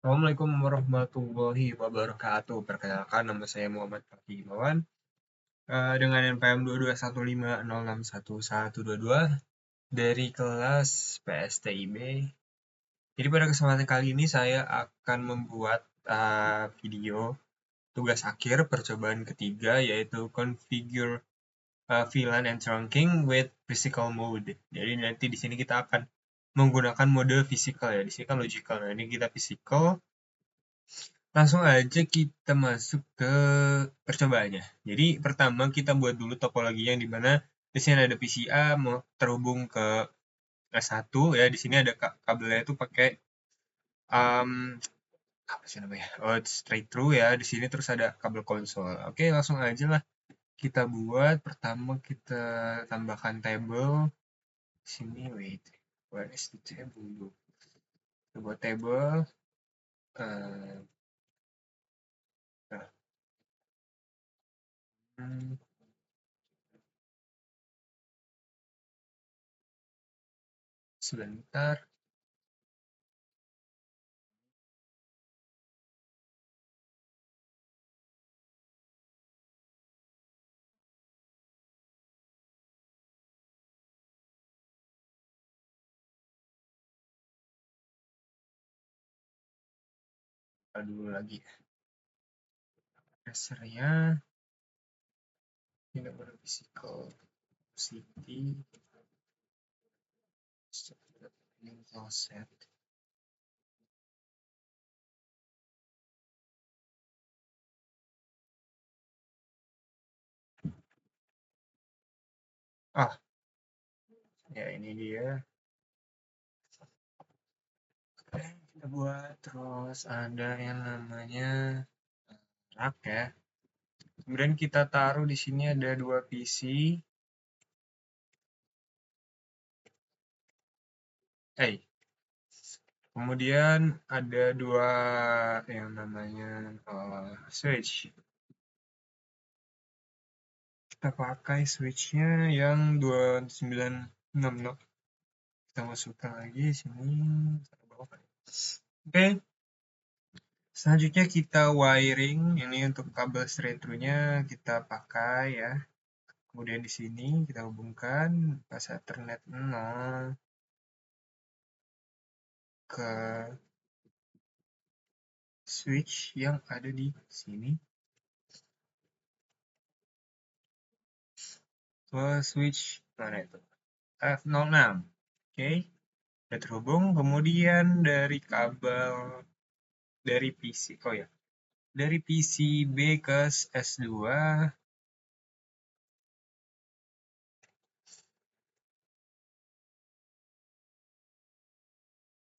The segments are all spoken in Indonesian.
Assalamualaikum warahmatullahi wabarakatuh. Perkenalkan, nama saya Muhammad Fakih Imawan dengan NPM 2215061122 dari kelas PSTIB. Jadi pada kesempatan kali ini saya akan membuat video tugas akhir percobaan ketiga, yaitu configure VLAN and trunking with physical mode. Jadi nanti di sini kita akan menggunakan mode physical ya. Di sini kan logical. Nah, ini kita physical. Langsung aja kita masuk ke percobaannya. Jadi pertama kita buat dulu topologinya di mana di sini ada PCA mau terhubung ke S1 ya. Di sini ada kabelnya itu pakai um, apa sih namanya? Oh, straight through ya. Di sini terus ada kabel konsol. Oke, langsung aja lah kita buat. Pertama kita tambahkan table. Di sini wait. Where is the table? Kita buat table. Uh, nah, hmm, sebentar. Dulu lagi. Dasarnya tidak physical city set. Ah, ya ini dia. Oke, kita buat terus ada yang namanya rak ya. Kemudian kita taruh di sini ada dua PC. Kemudian ada dua yang namanya switch. Kita pakai switchnya yang 296. Kita masukkan lagi sini. Oke. Selanjutnya kita wiring. Ini untuk kabel straight through-nya kita pakai ya. Kemudian di sini kita hubungkan pas Ethernet 0 ke switch yang ada di sini. Ke switch mana itu? F06. Oke. Udah terhubung. Kemudian dari kabel dari PC. Oh ya. Dari PCB ke S2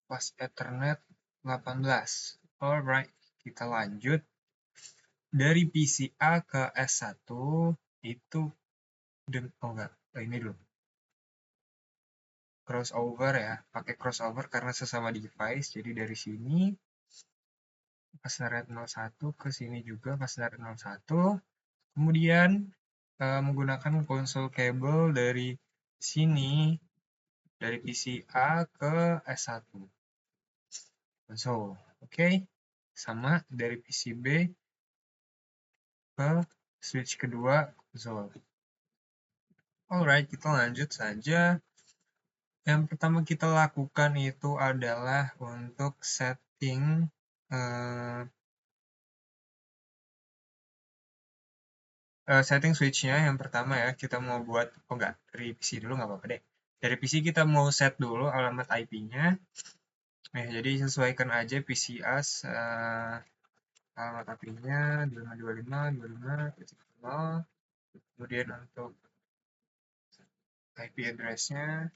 pas Ethernet 18. Alright, kita lanjut. Dari PCA ke S1 itu oh enggak, ini dulu. Crossover ya, pakai crossover karena sesama device. Jadi dari sini pasnet 01 ke sini juga pasnet 01. Kemudian menggunakan konsol kabel dari sini dari PCA ke S1. Konsol, oke. Sama dari PCB ke switch kedua konsol. Alright, kita lanjut saja. Yang pertama kita lakukan itu adalah untuk setting setting switch-nya. Yang pertama ya, kita mau buat, oh enggak, dari PC dulu nggak apa-apa deh. Dari PC kita mau set dulu alamat IP-nya. Jadi sesuaikan aja PC as alamat IP-nya 2525.25.0. Kemudian untuk IP address-nya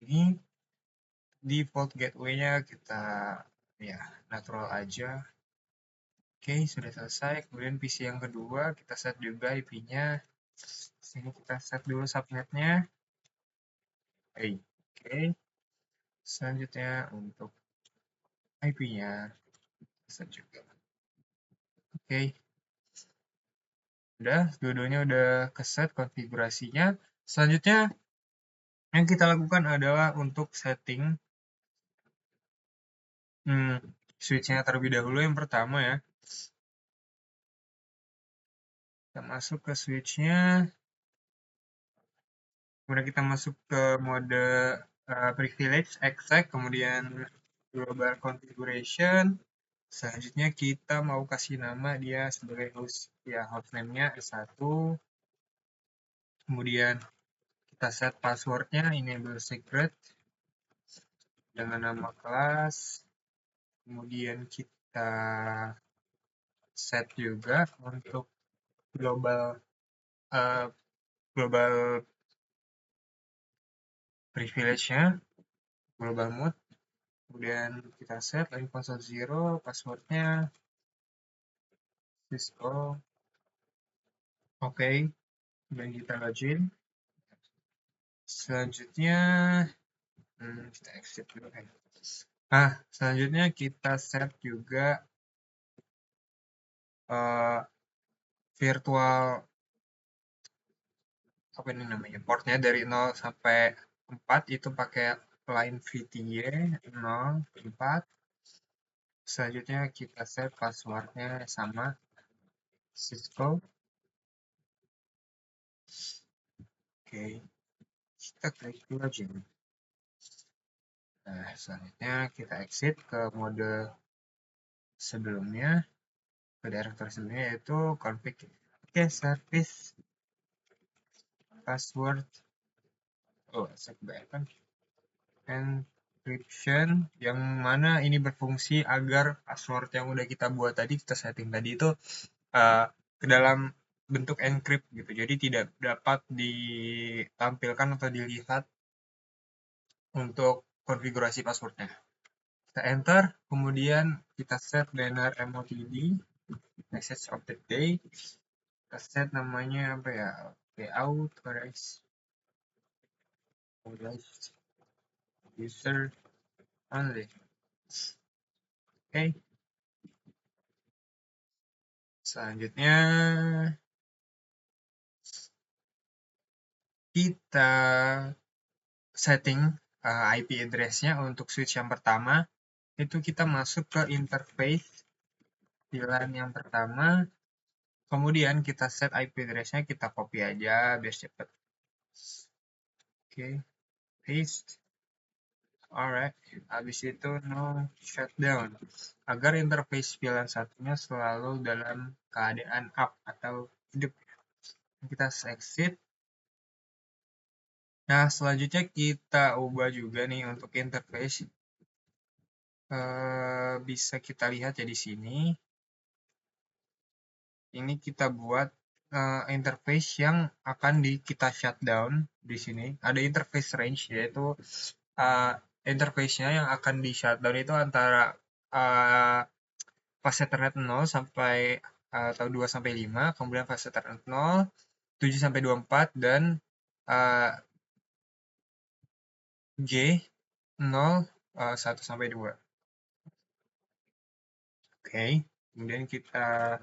ini default gateway-nya kita ya natural aja. Oke, sudah selesai. Kemudian PC yang kedua kita set juga IP-nya. Sini kita set dulu subnet-nya. Oke. Selanjutnya untuk IP-nya set juga. Oke. Udah, dua-duanya udah keset konfigurasinya. Selanjutnya yang kita lakukan adalah untuk setting Switch-nya terlebih dahulu yang pertama ya. Kita masuk ke switch-nya, kemudian kita masuk ke mode privilege, exec, kemudian global configuration. Selanjutnya kita mau kasih nama dia sebagai host, ya hostname-nya S1. Kemudian kita set passwordnya enable secret dengan nama kelas. Kemudian kita set juga untuk global uh, global privilege-nya, global mode. Kemudian kita set line console 0, passwordnya Cisco. Oke, dan kita login. Selanjutnya kita exit dulu. Selanjutnya kita set juga virtual apa ini namanya, portnya dari 0 sampai 4 itu pakai line VTY 0, 4. Selanjutnya kita set passwordnya sama Cisco. Oke, kita klik login. Nah, selanjutnya kita exit ke mode sebelumnya, ke directory sebelumnya, yaitu config. Oke, service password kan encryption, yang mana ini berfungsi agar password yang udah kita buat tadi, kita setting tadi itu ke dalam bentuk encrypt gitu, jadi tidak dapat ditampilkan atau dilihat untuk konfigurasi passwordnya. Kita enter, kemudian kita set banner MOTD, message of the day. Kita set namanya apa ya, payout, user only. Oke. Selanjutnya kita setting IP address-nya untuk switch yang pertama. Itu kita masuk ke interface VLAN yang pertama. Kemudian kita set IP address-nya, kita copy aja biar cepet. Oke, paste. Alright, habis itu no shutdown. Agar interface VLAN satunya selalu dalam keadaan up atau hidup. Kita exit. Nah, selanjutnya kita ubah juga nih untuk interface. Bisa kita lihat ya di sini. Ini kita buat interface yang akan kita shutdown di sini. Ada interface range, yaitu interface-nya yang akan di shutdown itu antara fase Ethernet 0 sampai atau 2 sampai 5, kemudian fase Ethernet 0, 7 sampai 24, dan G 0, 1 sampai 2. Oke, kemudian kita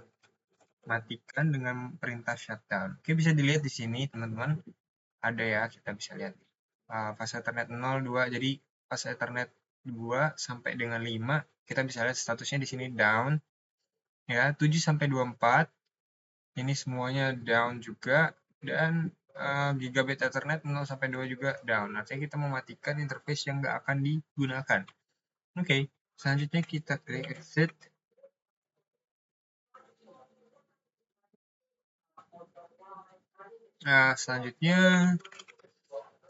matikan dengan perintah shutdown. Oke, bisa dilihat di sini teman-teman, ada ya, kita bisa lihat fase Ethernet 0, 2, jadi fase Ethernet 2 sampai dengan 5, kita bisa lihat statusnya di sini down ya. 7 sampai 24 ini semuanya down juga, dan gigabit Ethernet 0 sampai 2 juga down. Artinya kita mematikan interface yang nggak akan digunakan. Oke, selanjutnya kita klik exit. Nah, selanjutnya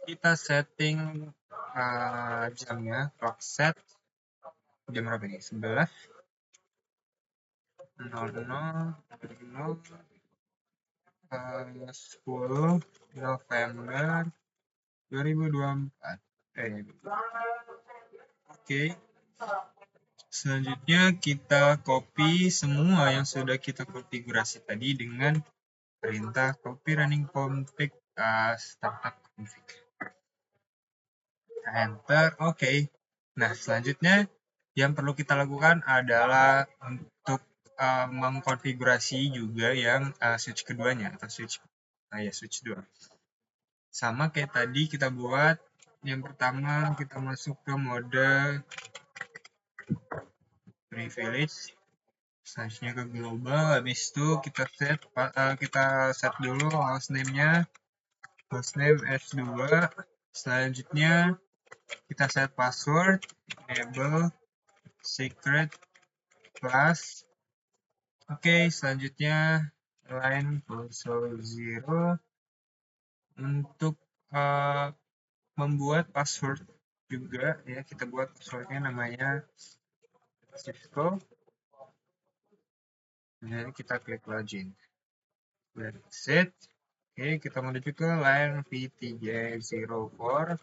kita setting jamnya, clock set. Jam berapa ini? 11.00 10 November 2024. Oke. Selanjutnya kita copy semua yang sudah kita konfigurasi tadi dengan perintah copy running config startup config. Kita enter. Oke. Nah, selanjutnya yang perlu kita lakukan adalah untuk mengkonfigurasi juga yang switch keduanya atau switch 2. Sama kayak tadi kita buat. Yang pertama kita masuk ke mode privilege, selanjutnya ke global. Habis itu kita set dulu hostname-nya, hostname S2. Selanjutnya kita set password, enable secret class. Oke, selanjutnya line console zero. Untuk membuat password juga ya, kita buat passwordnya namanya Cisco. Kemudian kita klik login. Kemudian exit. Oke, kita menuju ke line V304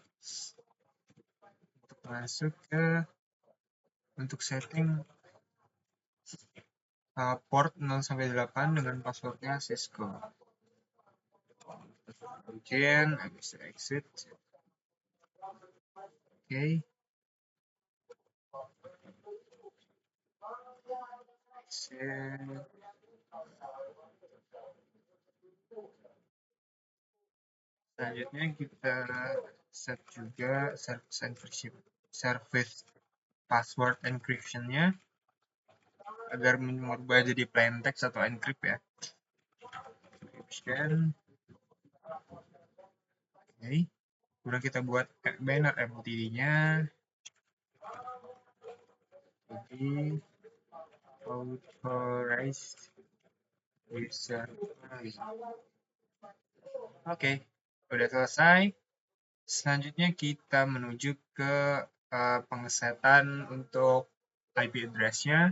untuk masuk ke untuk setting port 0 sampai 8 dengan passwordnya Cisco. Login, habis itu exit. Oke. Exit. Selanjutnya kita set juga service password encryption-nya agar merubah jadi plain text atau encrypt ya. Encryption. Oke. Kemudian kita buat banner MTD-nya. Jadi authorized user. Oke, udah selesai. Selanjutnya kita menuju ke pengesetan untuk IP address-nya.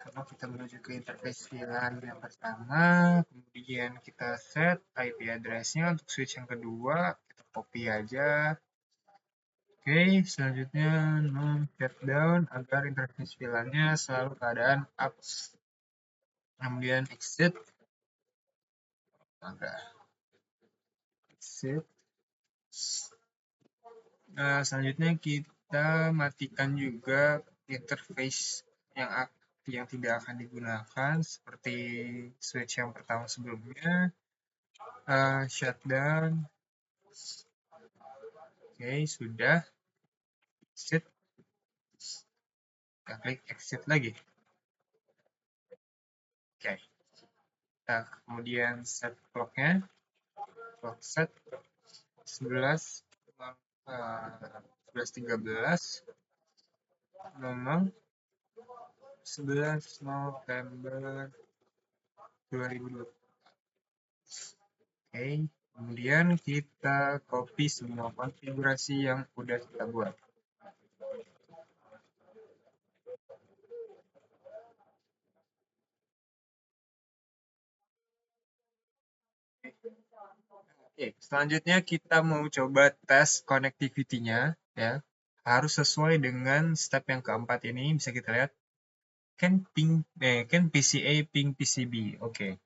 Karena kita menuju ke interface VLAN yang pertama, kemudian kita set IP address-nya untuk switch yang kedua, kita copy aja. Oke, selanjutnya non shutdown agar interface VLAN-nya selalu keadaan up. Kemudian exit. Maka exit. Selanjutnya kita matikan juga interface yang tidak akan digunakan seperti switch yang pertama sebelumnya. Shutdown. Oke, sudah. Exit. Kita klik exit lagi. Oke. Kita kemudian set clock-nya. Clock set 11.13 memang 11 November 2020. Oke, kemudian kita copy semua konfigurasi yang udah kita buat. Oke, selanjutnya kita mau coba tes connectivity-nya ya. Harus sesuai dengan step yang keempat ini, bisa kita lihat kan PCA ping PCB. Oke.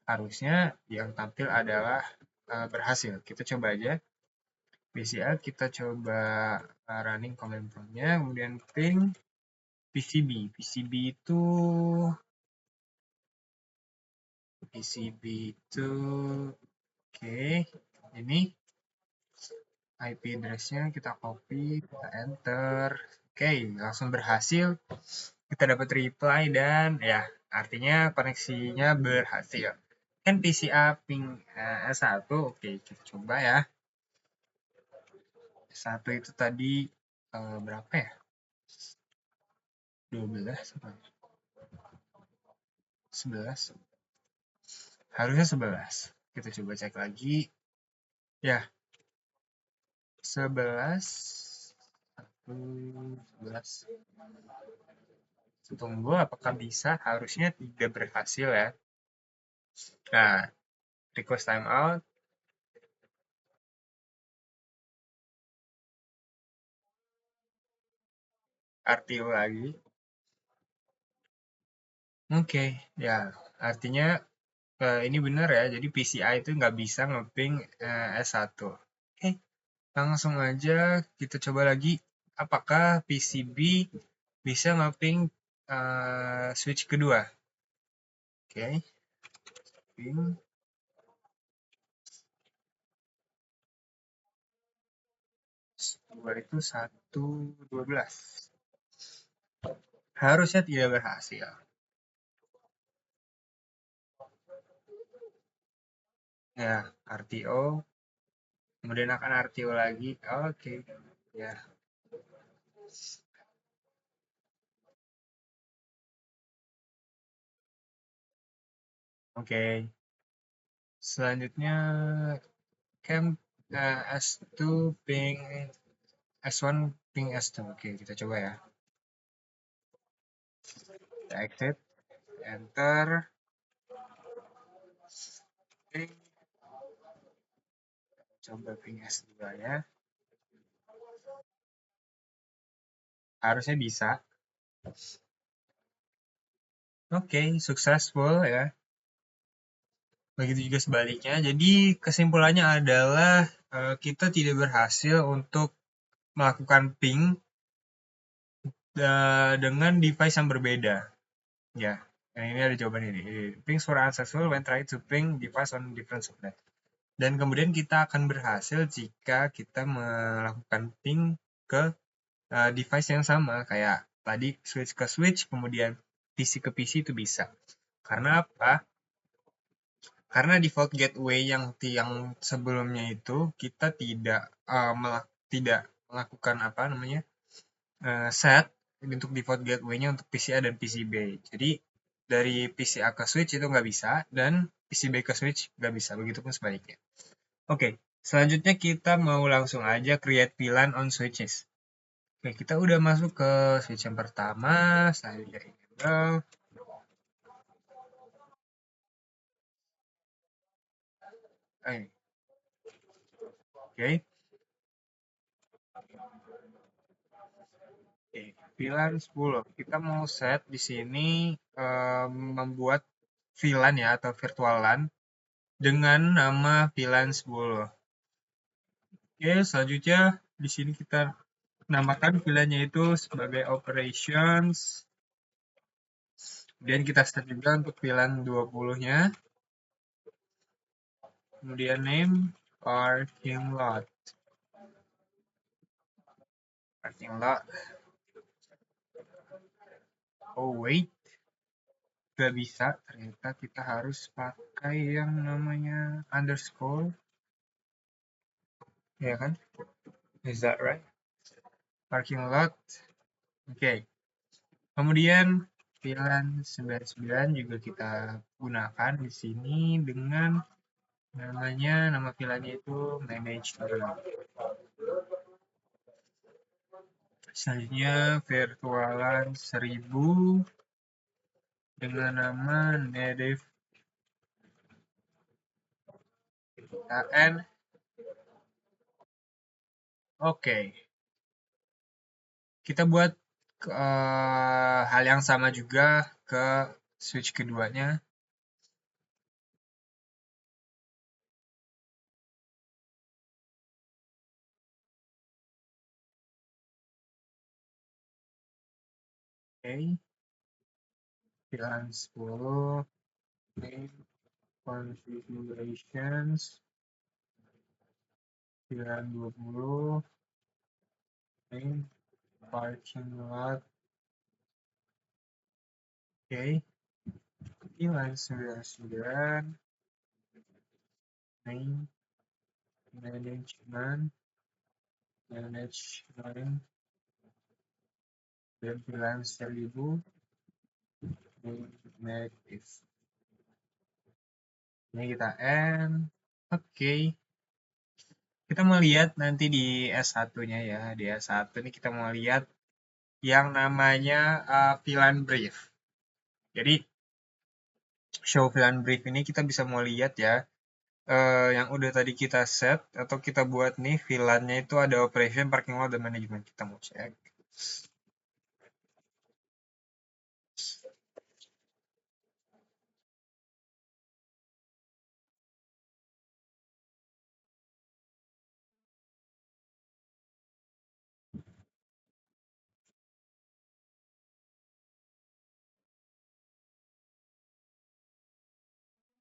Harusnya yang tampil adalah berhasil. Kita coba aja. PCA kita coba running command prompt-nya, kemudian ping PCB. PCB itu oke, ini IP address-nya kita copy, kita enter. Oke, langsung berhasil. Kita dapat reply dan ya, artinya koneksinya berhasil. Kan PCA ping S1, oke kita coba ya. S1 itu tadi berapa ya? 12 apa? 11. Harusnya 11. Kita coba cek lagi. Ya, 11. 11. Tunggu apakah bisa, harusnya tidak berhasil ya. Nah, request timeout. RTO lagi. Oke, ya artinya ini benar ya, jadi PCI itu nggak bisa ngeping S1. Oke, langsung aja kita coba lagi, apakah PCB bisa ngeping switch kedua. Oke, ping. Dua itu 1, 12. Harusnya tidak berhasil. Ya, RTO, kemudian akan RTO lagi. Oke, ya, oke. Selanjutnya, camp S2 ping S1 ping S2. Oke, kita coba ya. Kita exit, enter. Oke, coba ping S2 ya. Harusnya bisa. Oke, successful ya. Begitu juga sebaliknya. Jadi kesimpulannya adalah kita tidak berhasil untuk melakukan ping dengan device yang berbeda. Ya, yang ini ada jawaban ini. Pings were unsuccessful when trying to ping device on different subnet. Dan kemudian kita akan berhasil jika kita melakukan ping ke device yang sama. Kayak tadi switch ke switch, kemudian PC ke PC itu bisa. Karena apa? Karena default gateway yang sebelumnya itu kita tidak melakukan apa namanya set untuk default gateway-nya untuk PCA dan PCB. Jadi dari PCA ke switch itu nggak bisa dan PCB ke switch nggak bisa. Begitupun sebaliknya. Oke, selanjutnya kita mau langsung aja create VLAN on switches. Oke, kita udah masuk ke switch yang pertama. Saya enable. Oke, okay. Oke, VLAN 10. Kita mau set di sini membuat VLAN ya atau virtual LAN dengan nama VLAN 10. Oke, selanjutnya di sini kita namakan VLAN-nya itu sebagai operations. Kemudian kita set juga untuk VLAN 20-nya. Kemudian name parking lot. Parking lot. Oh wait, gak bisa. Ternyata kita harus pakai yang namanya underscore. Ya kan? Is that right? Parking lot. Oke. Okay. Kemudian VLAN 99 juga kita gunakan di sini dengan nama VLAN-nya itu manager. Selanjutnya virtualan 1000 dengan nama native KN. Oke, kita buat hal yang sama juga ke switch keduanya. Oke, VLAN 10 name configurations VLAN 20 name parking lot. Oke, VLAN 99 name management management dan VLAN 1000 native. Ini kita end. Oke, kita mau lihat nanti di S1-nya ya. Di S1 ini kita mau lihat yang namanya VLAN brief. Jadi show VLAN brief ini kita bisa mau lihat ya yang udah tadi kita set atau kita buat nih VLAN-nya itu ada operation, parking lot, dan management. Kita mau cek.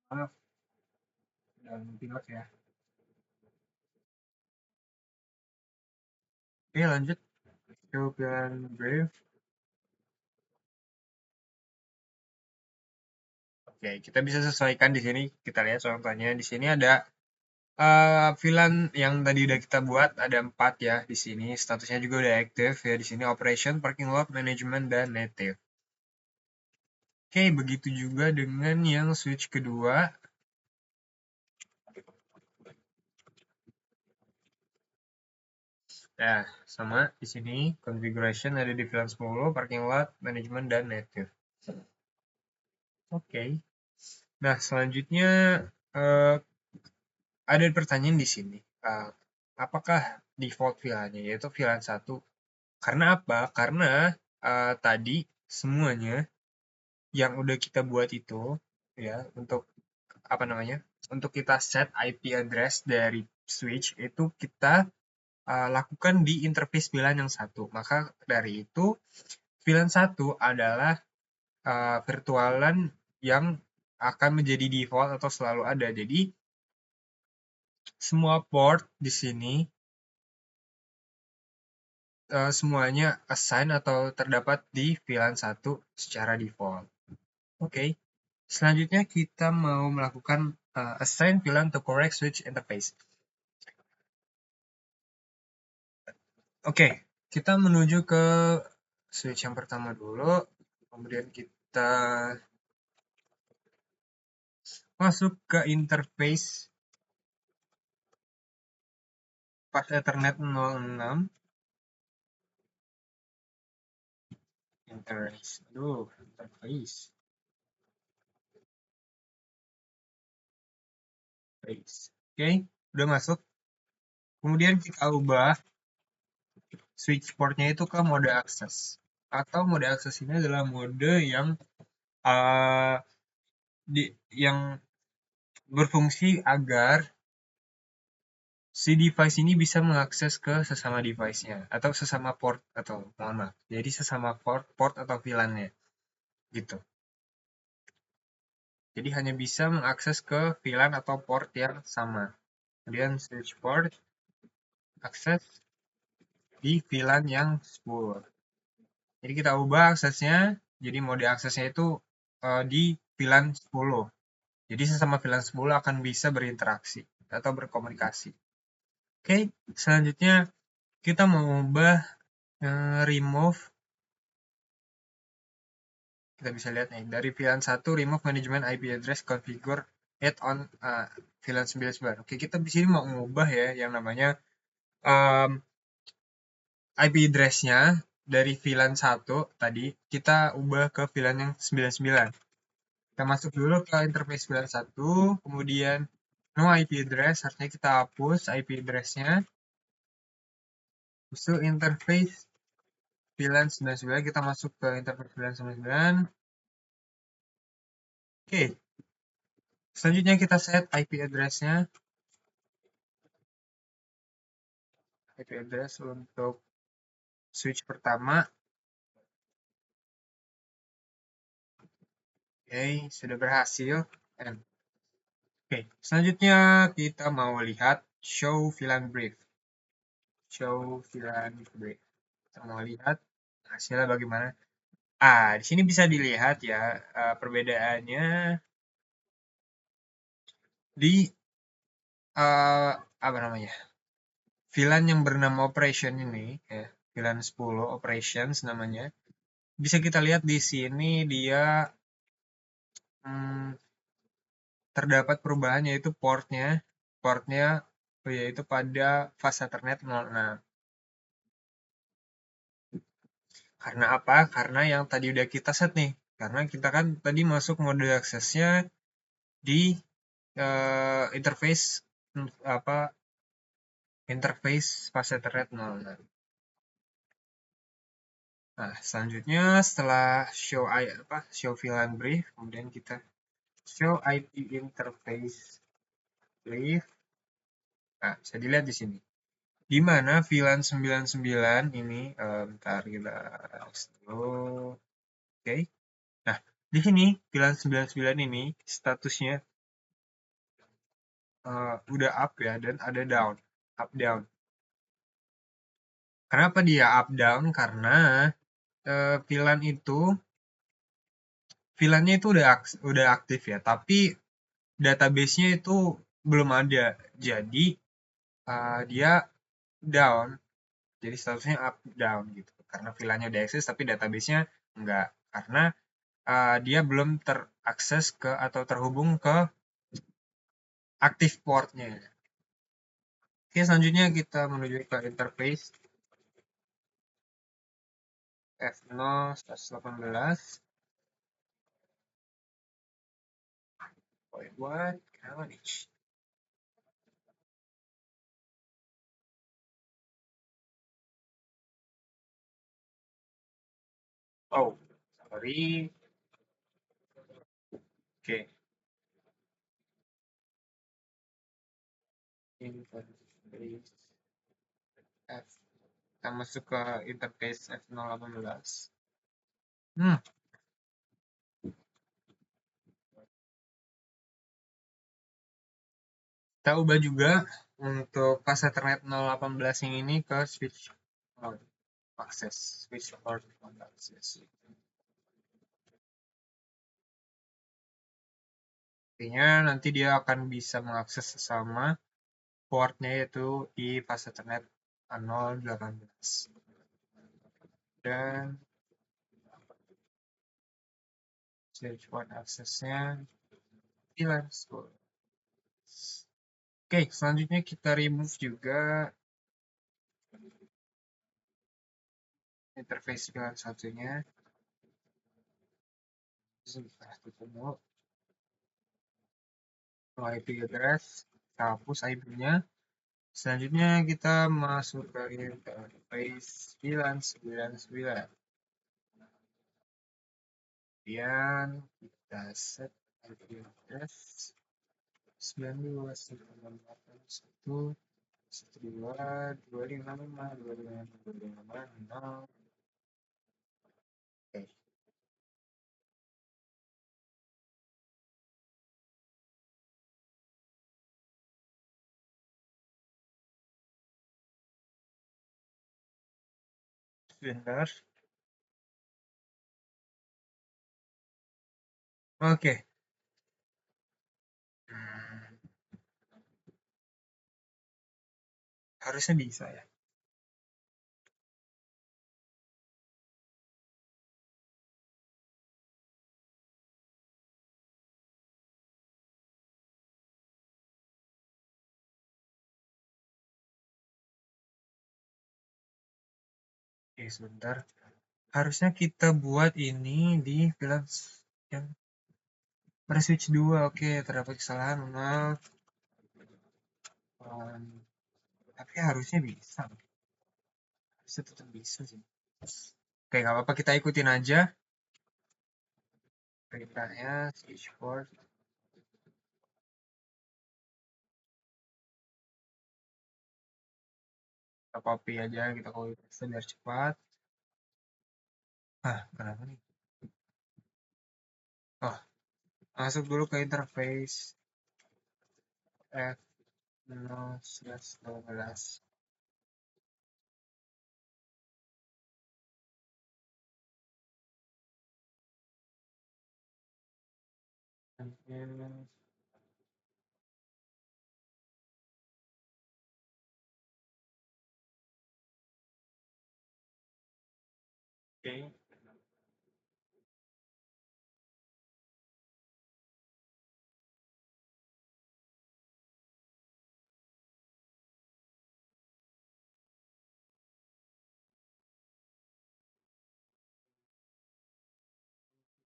Maaf, dan pilot ya. Oke, lanjut. Show VLAN brief. Oke, kita bisa sesuaikan di sini. Kita lihat contohnya. Di sini ada VLAN yang tadi udah kita buat ada 4 ya di sini. Statusnya juga udah aktif ya di sini operation, parking lot, management, dan native. Oke, begitu juga dengan yang switch kedua. Ya, sama di sini configuration ada di VLAN 10, parking lot, management, dan native. Oke. Nah, selanjutnya eh, ada pertanyaan di sini. Apakah default VLAN-nya yaitu VLAN 1? Karena apa? Karena tadi semuanya yang udah kita buat itu ya untuk apa namanya? Untuk kita set IP address dari switch itu kita lakukan di interface VLAN yang satu. Maka dari itu VLAN satu adalah virtualan yang akan menjadi default atau selalu ada. Jadi semua port di sini semuanya assign atau terdapat di VLAN satu secara default. Oke, selanjutnya kita mau melakukan assign VLAN to correct switch interface. Oke, kita menuju ke switch yang pertama dulu, kemudian kita masuk ke interface pas Ethernet 06. Interface. Oke, udah masuk. Kemudian kita ubah switch portnya itu ke mode akses. Atau mode akses ini adalah mode yang uh, yang berfungsi agar si device ini bisa mengakses ke sesama device-nya atau sesama port atau mohon maaf. Jadi sesama port atau VLAN-nya gitu. Jadi hanya bisa mengakses ke VLAN atau port yang sama. Kemudian switch port akses di VLAN yang 10. Jadi kita ubah aksesnya, jadi mode aksesnya itu di VLAN 10. Jadi sesama VLAN 10 akan bisa berinteraksi atau berkomunikasi. Oke, selanjutnya kita mau ubah remove. Kita bisa lihat nih, dari VLAN 1 remove management IP address configure add on VLAN 99. Oke, kita di sini mau mengubah ya yang namanya IP address-nya dari VLAN 1 tadi kita ubah ke VLAN yang 99. Kita masuk dulu ke interface VLAN 1, kemudian no IP address, artinya kita hapus IP address-nya. Habis itu interface VLAN 99, kita masuk ke interface VLAN 99. Oke, selanjutnya kita set IP address-nya. IP address untuk switch pertama. Oke, sudah berhasil. Oke, selanjutnya kita mau lihat show VLAN brief. Show VLAN brief. Kita mau lihat hasilnya bagaimana. Di sini bisa dilihat ya perbedaannya di apa namanya? VLAN yang bernama operation ini ya, VLAN 10 operations namanya. Bisa kita lihat di sini dia terdapat perubahan yaitu portnya yaitu pada fase Ethernet 06. Karena apa? Karena yang tadi udah kita set nih. Karena kita kan tadi masuk mode aksesnya di interface apa interface fase Ethernet 06. Nah, selanjutnya setelah show VLAN brief, kemudian kita show IP interface brief. Nah, bisa dilihat di sini. Di mana VLAN 99 ini, bentar kita dulu. Oke. Nah, di sini VLAN 99 ini statusnya udah up ya dan ada down, up down. Kenapa dia up down? Karena VLAN itu VLAN-nya itu udah aktif ya, tapi database-nya itu belum ada. Jadi dia down. Jadi statusnya up down gitu. Karena VLAN-nya udah akses tapi database-nya enggak. Karena dia belum terakses ke atau terhubung ke aktif port-nya. Oke, selanjutnya kita menuju ke interface F0/18. Wait, what? Kenapa nih? Oh, sorry. Oke, interface F. Kita masuk ke interface F0/18. Hmm, kita ubah juga untuk pas Ethernet 018 yang ini ke switch mode access, switch port mode access. Artinya nanti dia akan bisa mengakses sesama portnya yaitu di fase Ethernet 018. Dan switch port aksesnya hilang. Oke, selanjutnya kita remove juga interface VLAN satunya. Sebentar, ketemu IP address, kita hapus IP-nya. Selanjutnya kita masuk ke interface 999. Kemudian kita set IP address 92.168.1.2.255.255.255.0. Oke, sebentar. Oke. Hmm, harusnya bisa ya. Oke, sebentar. Harusnya kita buat ini di VLAN yang pada switch 2. Oke, terdapat kesalahan, maaf. Tapi harusnya bisa. Harusnya tetap bisa sih. Oke, nggak apa-apa, kita ikutin aja perintahnya switch port. Kita copy aja, kita copy paste biar cepat. Kenapa nih? Oh, masuk dulu ke interface F0/12. Oke.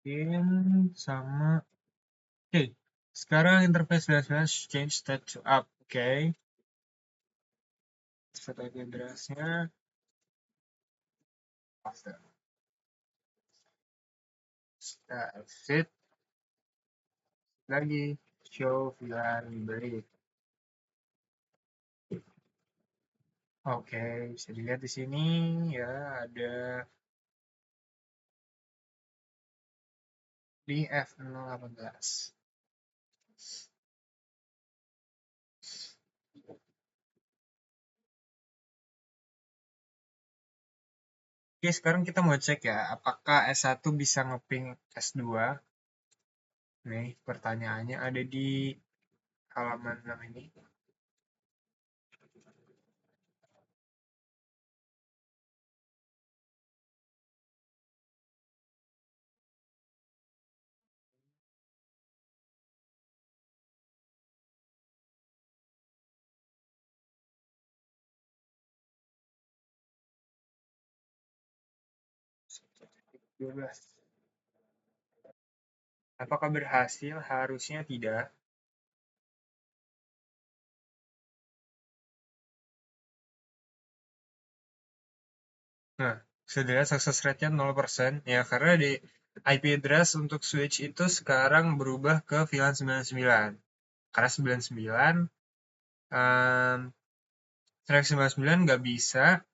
Mungkin sama. Oke, sekarang interface slash change state to up. Oke, set IP address-nya. Kita exit lagi, show VLAN break. Oke, bisa dilihat di sini ya ada di F018. Oke, sekarang kita mau cek ya, apakah S1 bisa ngeping S2. Nih, pertanyaannya ada di halaman 6 ini. Dua belas. Apakah berhasil? Harusnya tidak. Nah, sudah success rate-nya 0%. Ya, karena di IP address untuk switch itu sekarang berubah ke VLAN 99. Karena 99, um, track 99 nggak bisa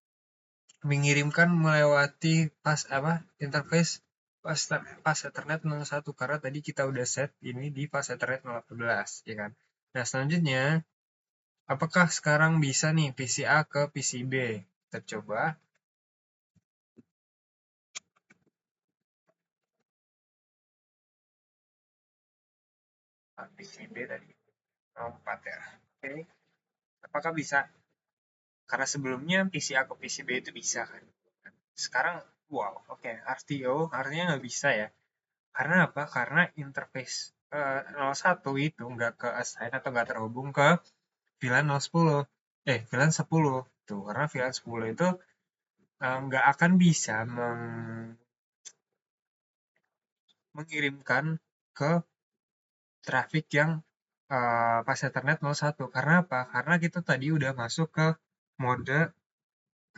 mengirimkan melewati interface pas Ethernet 01 karena tadi kita udah set ini di pas Ethernet 014 ya kan. Nah, selanjutnya apakah sekarang bisa nih PCA ke PCB? Kita coba PCB tadi 04 ya. Oke, apakah bisa? Karena sebelumnya PCA ke PCB itu bisa kan. Sekarang wow, oke, RTO artinya nggak bisa ya. Karena apa? Karena interface 01 itu nggak ke assign atau nggak terhubung ke VLAN 010. VLAN 10. Tuh, karena VLAN 10 itu nggak akan bisa mengirimkan ke traffic yang pas Ethernet 01. Karena apa? Karena kita tadi udah masuk ke mode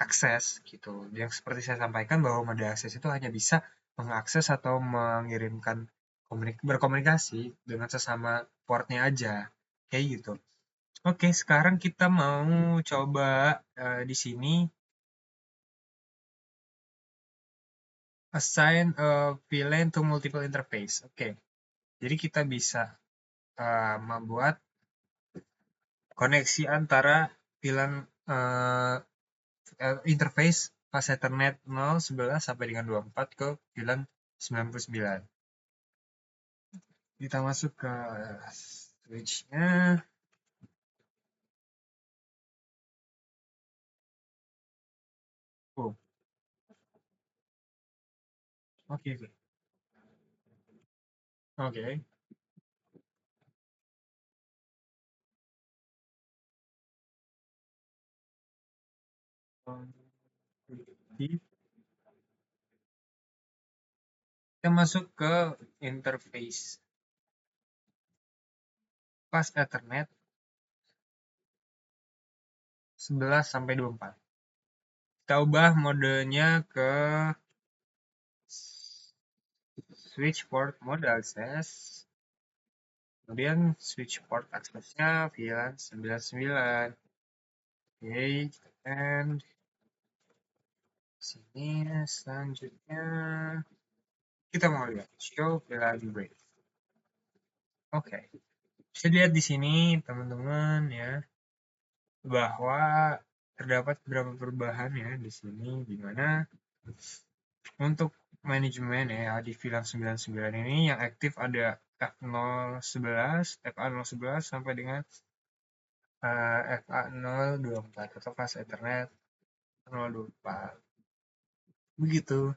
akses gitu. Yang seperti saya sampaikan bahwa mode akses itu hanya bisa mengakses atau mengirimkan berkomunikasi dengan sesama portnya aja. Kayak gitu. Oke, sekarang kita mau coba di sini assign a VLAN to multiple interface. Oke, jadi kita bisa membuat koneksi antara VLAN interface pas Ethernet 0, 11 sampai dengan 24 ke VLAN 99. Kita masuk ke switch-nya. Oh, oke, oke. Oke. Kita masuk ke interface pas Ethernet 11 sampai 24. Kita ubah modenya ke switch port mode access. Kemudian switch port accessnya VLAN 99. Oke, and sini selanjutnya kita mau lihat show VLAN break. Oke, bisa dilihat di sini teman-teman ya bahwa terdapat beberapa perubahan ya di sini di mana untuk manajemen ya di VLAN 99 ini yang aktif ada F011, FA011 sampai dengan FA024 atau fast Ethernet 024. Begitu.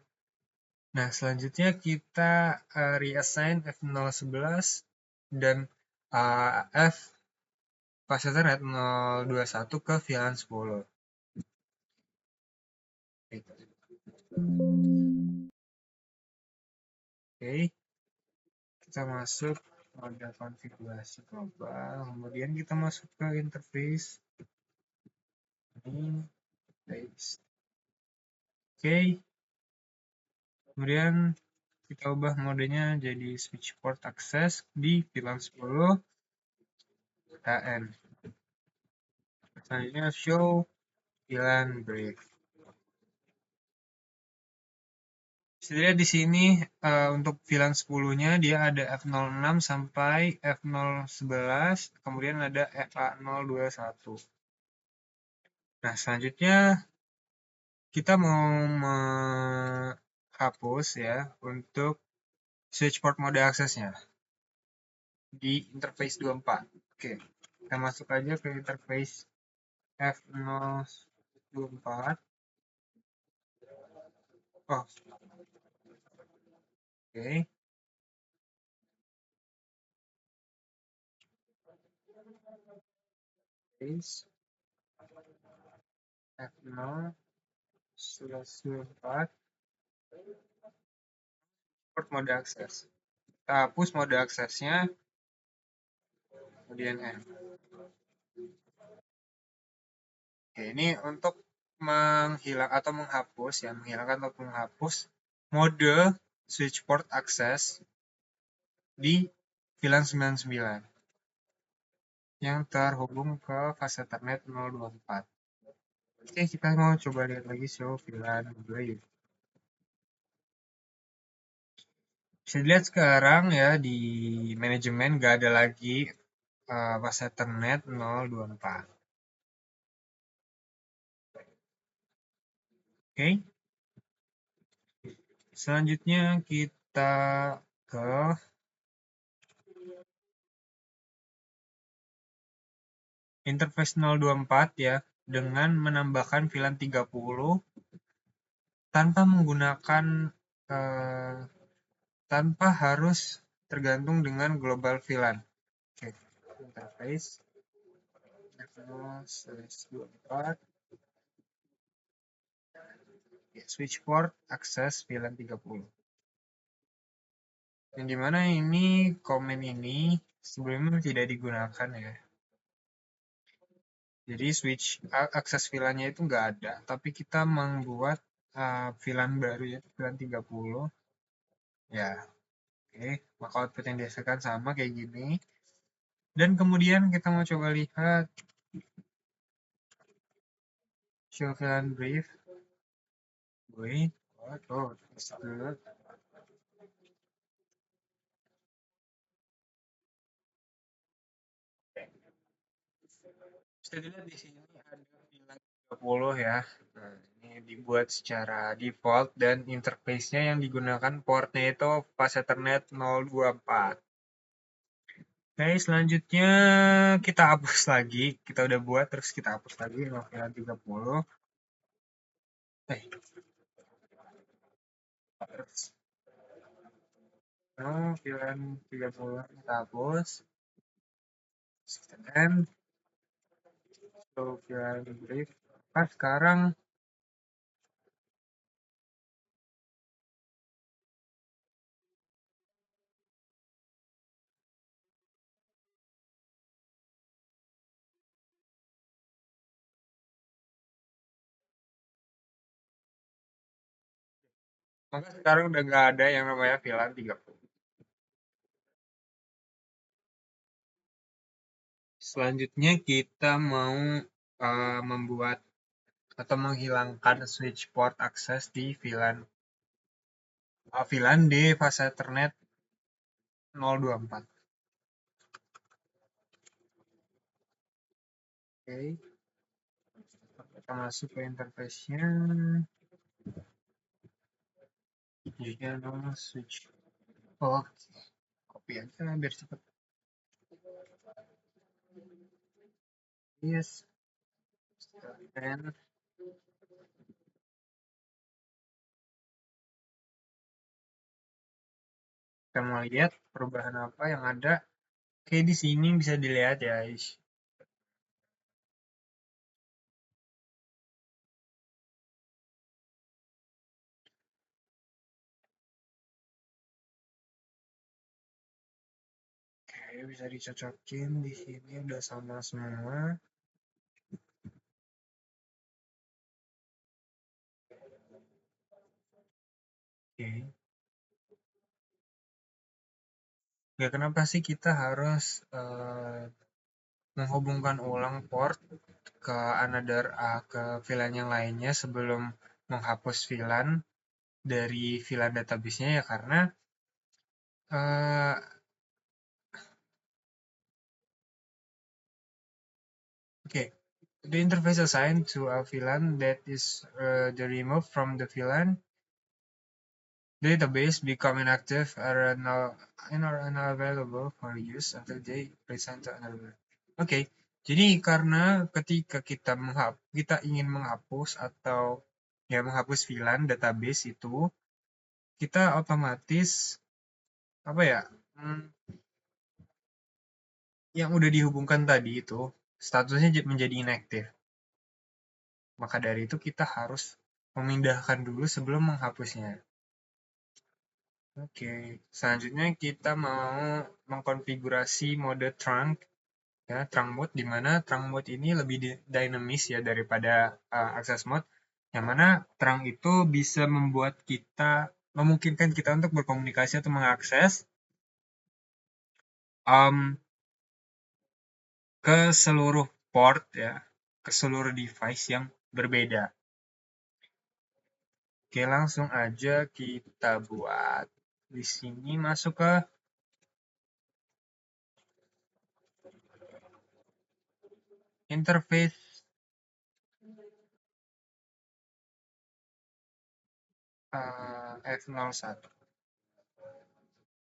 Nah, selanjutnya kita reassign F011 dan F fast Ethernet 021 ke VLAN 10. Oke, kita masuk pada konfigurasi global, kemudian kita masuk ke interface ini, paste. Oke, kemudian kita ubah modenya jadi switch port access di VLAN 10 KN. Selanjutnya show VLAN break. Bisa dilihat di sini untuk VLAN 10-nya dia ada F06 sampai F011, kemudian ada FA021. Nah, selanjutnya kita mau menghapus ya untuk switch port mode aksesnya. di interface 24. Oke, kita masuk aja ke interface F024. Oh, oke. Interface F0/24 support mode akses. Kita hapus mode aksesnya, kemudian F. Oke, ini untuk menghilang atau menghapus ya, menghilangkan atau menghapus mode switch port akses di VLAN 99 yang terhubung ke fase Ethernet 024. Oke, kita mau coba lihat lagi show VLAN brief. Bisa dilihat sekarang ya di manajemen nggak ada lagi fase Ethernet 024. Oke, selanjutnya kita ke interface 024 ya, dengan menambahkan VLAN 30 tanpa menggunakan eh, tanpa harus tergantung dengan global VLAN. Oke, interface 0/24 ya, switch port akses VLAN 30. Yang dimana ini komen ini sebelumnya tidak digunakan ya. Jadi switch akses VLAN-nya itu nggak ada, tapi kita membuat VLAN baru ya, VLAN 30. Ya, oke. Maka output yang dihasilkan sama kayak gini. Dan kemudian kita mau coba lihat show VLAN brief. Wait, what? Oh, good. Bisa dilihat di sini ada VLAN 30 ya. Nah, ini dibuat secara default dan interface-nya yang digunakan portnya itu pas Ethernet 024. Oke, selanjutnya kita hapus lagi. Kita udah buat, terus kita hapus lagi Nokia 30. Terus Nokia 30 kita hapus. System Nokia brief. Nah, sekarang udah nggak ada yang namanya VLAN 30. Selanjutnya kita mau membuat atau menghilangkan switch port akses di VLAN di fase Ethernet 024. Oke, kita masuk ke interface-nya. Jadinya no switch. Oke, copy aja biar cepet. Yes. Dan kita mau lihat perubahan apa yang ada. Oke, di sini bisa dilihat ya, guys. Oke, bisa dicocokin di sini udah sama semua. Oke. Ya, kenapa sih kita harus menghubungkan ulang port ke ke VLAN yang lainnya sebelum menghapus VLAN dari VLAN database-nya ya karena uh, okay, the interface assigned to a VLAN that is the removed from the VLAN Database become inactive are now unavailable for use until they resign to another. Oke, jadi karena ketika kita ingin menghapus atau ya menghapus VLAN database itu, kita otomatis apa ya? Yang udah dihubungkan tadi itu statusnya menjadi inaktif. Maka dari itu kita harus memindahkan dulu sebelum menghapusnya. Oke, selanjutnya kita mau mengkonfigurasi mode trunk ya, trunk mode di mana trunk mode ini lebih dinamis ya daripada access mode. Yang mana trunk itu bisa memungkinkan kita untuk berkomunikasi atau mengakses um, ke seluruh port ya, ke seluruh device yang berbeda. Oke, langsung aja kita buat. Di sini masuk ke interface F01.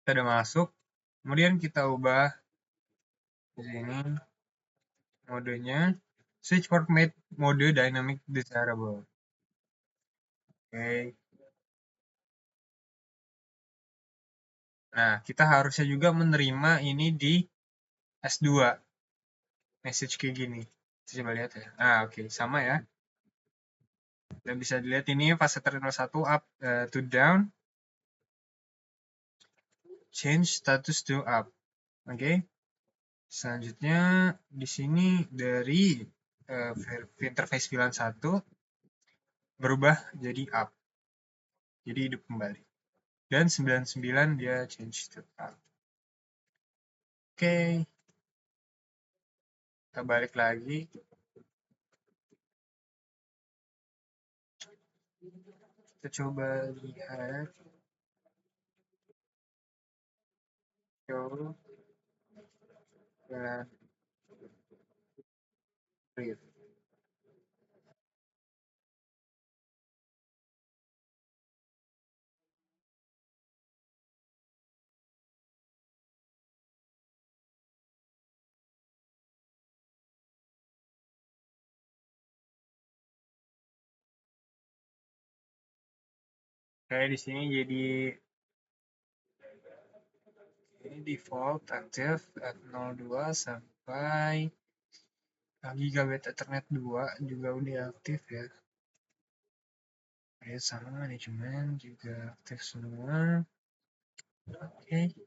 Kita udah masuk. Kemudian kita ubah di sini modenya switch port mode dynamic desirable. Oke. Nah, kita harusnya juga menerima ini di S2 message kayak gini. Kita coba lihat ya. Nah, oke, sama ya. Dan bisa dilihat ini fase terminal 1 up to down, change status to up. Oke. Selanjutnya di sini dari interface VLAN 1 berubah jadi up. Jadi hidup kembali. Dan 99 dia change to up. Oke. Kita balik lagi. Kita coba lihat. Show dan read. Kayak di sini jadi ini default aktif F02 sampai gigabit Ethernet 2 juga udah aktif ya. Ya sama manajemen juga aktif semua. Oke.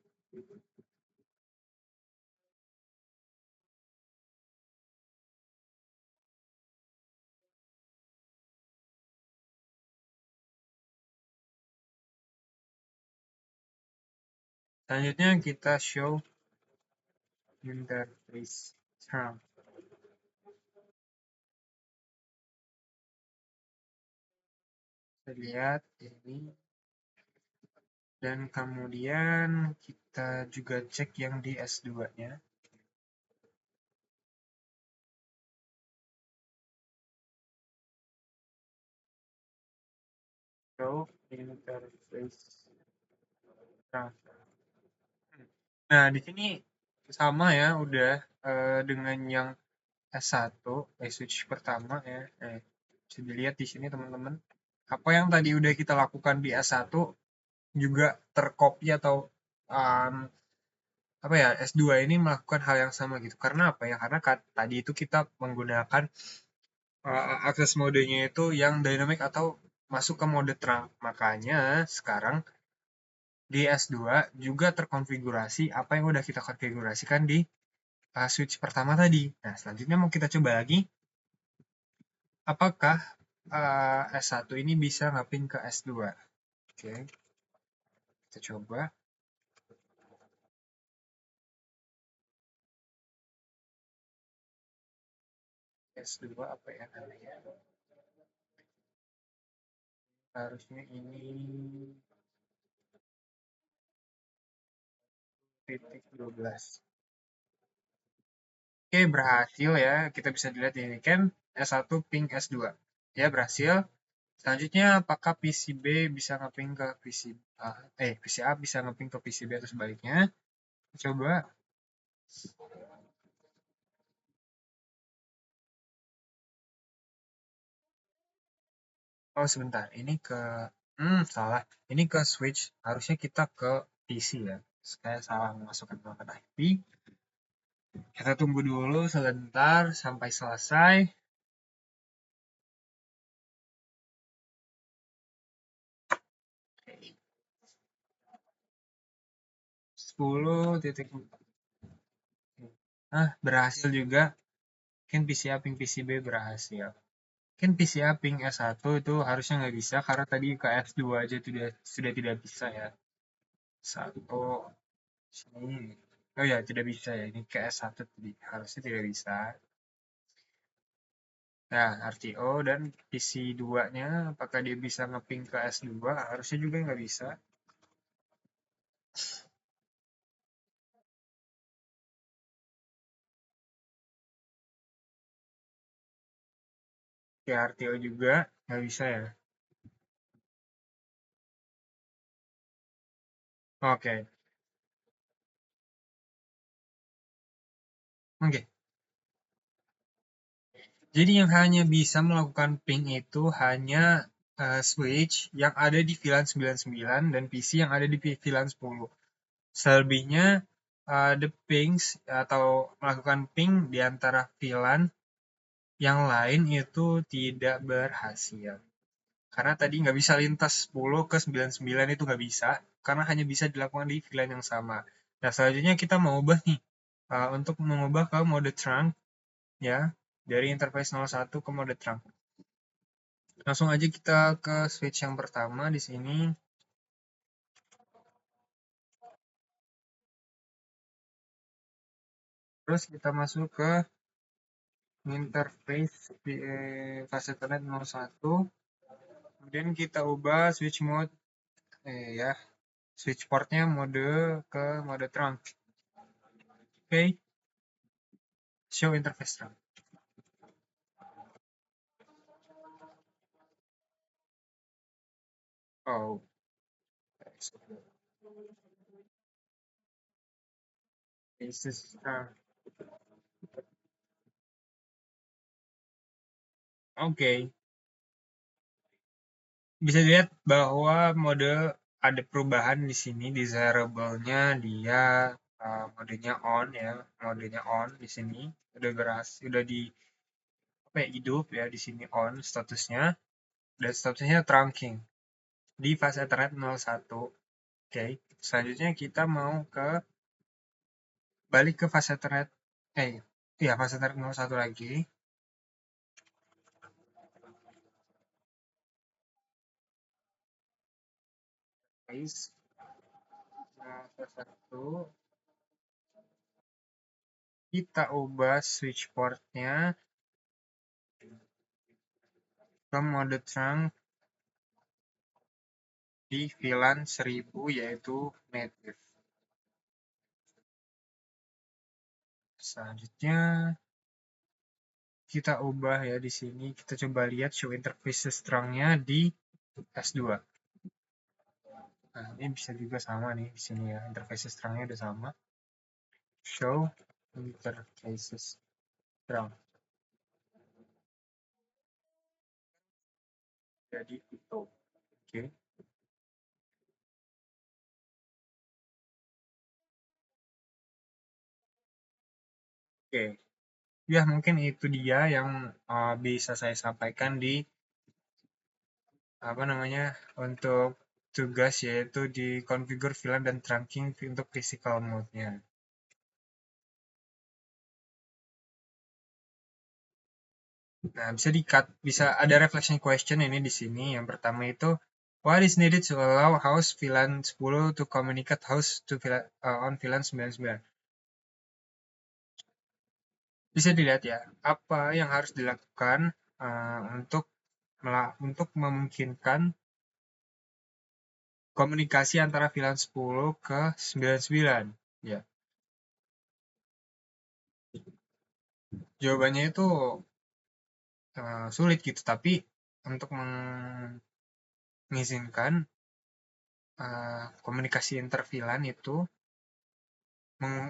Selanjutnya kita show interface term. Kita lihat ini. Dan kemudian kita juga cek yang di S2-nya. Show interface transfer. Nah, di sini sama ya, udah dengan yang S1, switch pertama ya. Bisa dilihat di sini teman-teman. Apa yang tadi udah kita lakukan di S1 juga tercopy atau um, apa ya S2 ini melakukan hal yang sama gitu. Karena apa ya? Karena tadi itu kita menggunakan akses modenya itu yang dynamic atau masuk ke mode trunk. Makanya sekarang di S2 juga terkonfigurasi apa yang udah kita konfigurasikan di switch pertama tadi. Nah, selanjutnya mau kita coba lagi, apakah S1 ini bisa mapping ke S2? Oke, kita coba. S2 apa ya namanya? Harusnya ini titik 12. Oke, berhasil ya. Kita bisa dilihat ini kan S1 ping S2. Ya, berhasil. Selanjutnya, apakah PC B bisa ngeping ke PC A, PC A bisa ngeping ke PC B atau sebaliknya? Coba. Oh, sebentar. Ini ke, salah. Ini ke switch. Harusnya kita ke PC ya. Saya salah memasukkan alamat IP. Kita tunggu dulu sebentar sampai selesai. 10.4. Berhasil juga. Mungkin PCA ping PCB berhasil. Mungkin PCA ping S1 itu harusnya nggak bisa karena tadi ke S2 aja sudah tidak bisa ya. Satu sini. Oh ya, tidak bisa ya. Ini ke S1 tadi. Harusnya tidak bisa. Nah, RTO dan PC 2-nya apakah dia bisa ngeping ke S2? Harusnya juga nggak bisa. Oke, RTO juga nggak bisa ya. Oke, oke. Jadi yang hanya bisa melakukan ping itu hanya switch yang ada di VLAN 99 dan PC yang ada di VLAN 10. Selebihnya the pings atau melakukan ping di antara VLAN yang lain itu tidak berhasil. Karena tadi nggak bisa lintas 10 ke 99 itu nggak bisa, karena hanya bisa dilakukan di VLAN yang sama. Nah, selanjutnya kita mau ubah nih, untuk mengubah ke mode trunk, ya, dari interface 01 ke mode trunk. Langsung aja kita ke switch yang pertama di sini. Terus kita masuk ke interface fase Ethernet 01. Kemudian kita ubah switch mode, ya, switch portnya mode ke mode trunk. Oke, show interface trunk. Oh, this is trunk. Oke, bisa dilihat bahwa mode ada perubahan di sini, desirable-nya dia modenya on ya, modenya on di sini udah berhasil, udah di apa ya, hidup ya di sini on statusnya dan statusnya trunking di fase Ethernet 01. Oke, selanjutnya kita mau ke balik ke fase Ethernet ya fase Ethernet 01 lagi. Guys, fase 1 kita ubah switch portnya ke mode trunk di VLAN 1000 yaitu native. Selanjutnya kita ubah ya di sini, kita coba lihat show interfaces trunk-nya di S2. Nah, ini bisa juga sama nih di sini ya, interfaces trunk-nya udah sama. Show interfaces trunk. Jadi itu. Oke. Oke. Ya, mungkin itu dia yang bisa saya sampaikan di apa namanya untuk tugas yaitu di configure VLAN dan trunking untuk physical mode-nya. Nah, bisa ada reflection question ini di sini. Yang pertama itu what is needed to allow host VLAN 10 to communicate host to on VLAN 99? Bisa dilihat ya, apa yang harus dilakukan untuk memungkinkan komunikasi antara VLAN 10 ke 99. Ya, jawabannya itu sulit gitu, tapi untuk mengizinkan komunikasi interVLAN itu